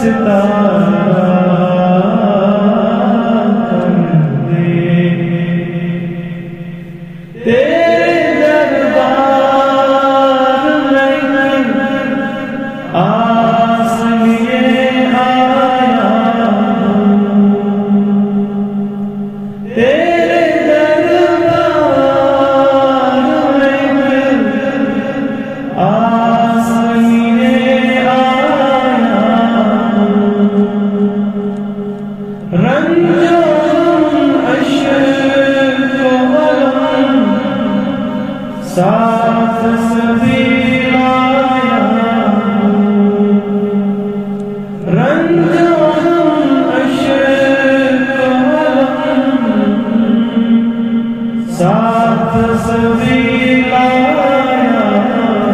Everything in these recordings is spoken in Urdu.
ستارہ کر دے، تیرے دربار میں آس لیے آیا ہوں، تیرے دربار میں آس لیے آیا ہوں، رنجو اشک و غم ساتھ سبھی لایا ہوں، رنجو اشک و غم ساتھ سبھی لایا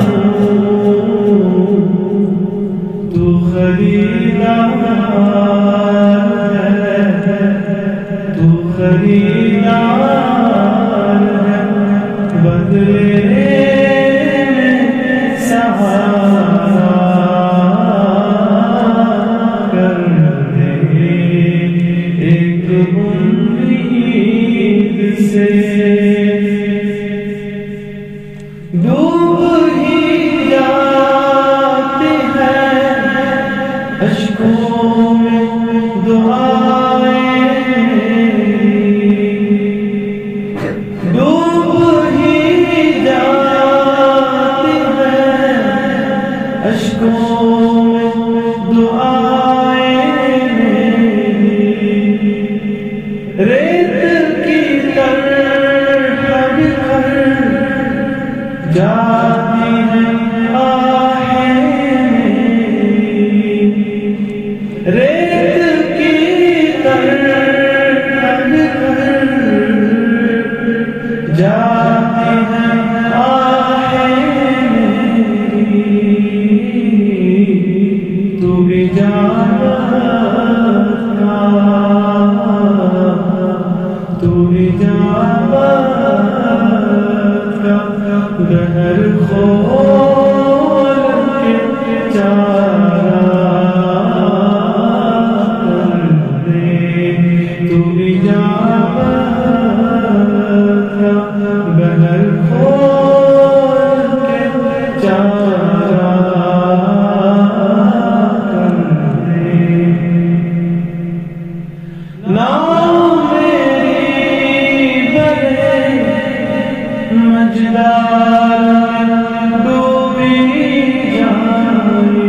ہوں، تو خریدار ہے، تو خریدار ہے، بدلے سہارا کر دے، ایک امید سے ڈوب ہی جاتی ہے اشکوں میں دعائیں، ڈوب ہی جاتی ہے اشکوں میں دعائیں، ریت کی طرح بکھر جاتی ہیں آہیں، ریت کی طرح بکھر جاتی ہیں آہیں، تو بھی جانت کا، تو بھی جانت کا بہر کھول کے چارہ کر دے، تو بھی جانت کا بہر کھول کے چارہ کر دے، نام میری بڑے مجدار ڈوبی جائے،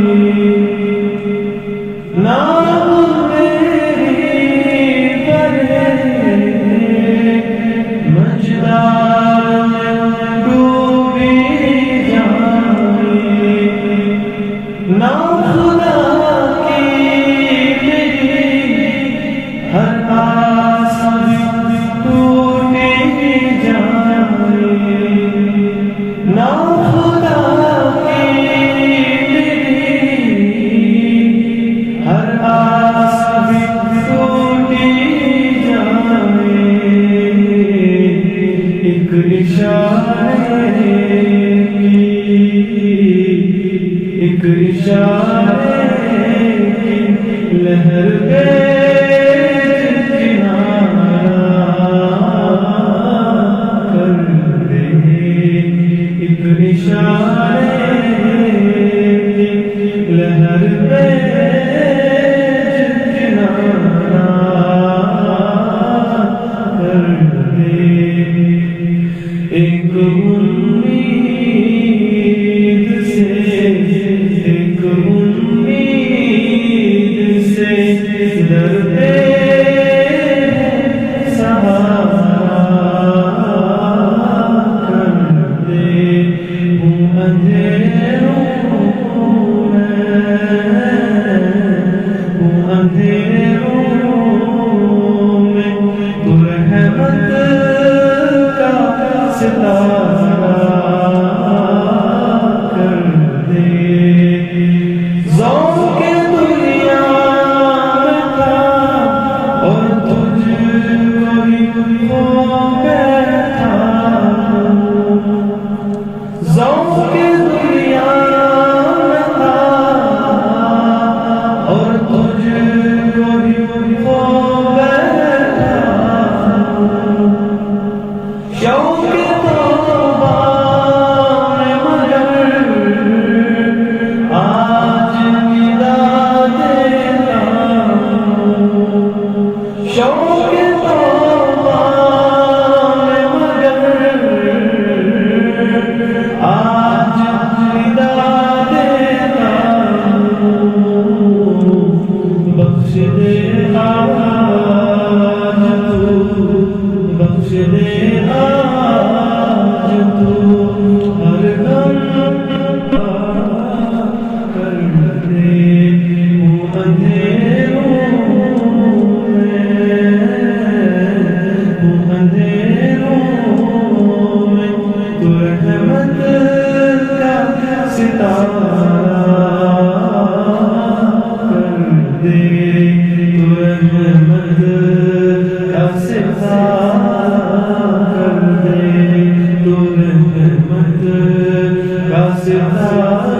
نام میری بڑے مجدار ڈوبی جائے، نا خدا کی میری ہر آس ٹوٹی جائے، نا خدا کی میری ہر آس ٹوٹی جائے، ایک اشارے کی، ایک اشارے کی لہر پہ کر دے، ایک اشارے کی لہر پہ کنارہ کر دے، ایک امید سے، ایک امید سے درد سہارا کر دے، ہوں اندھیروں میں، ہوں اندھیروں میں، تو رحمت کا ستارہ کر دے، ذوق دنیا میں تھا اور تجھ کو ہی کھو بیٹھا ہوں، ذوق دنیا میں تھا اور ہنستا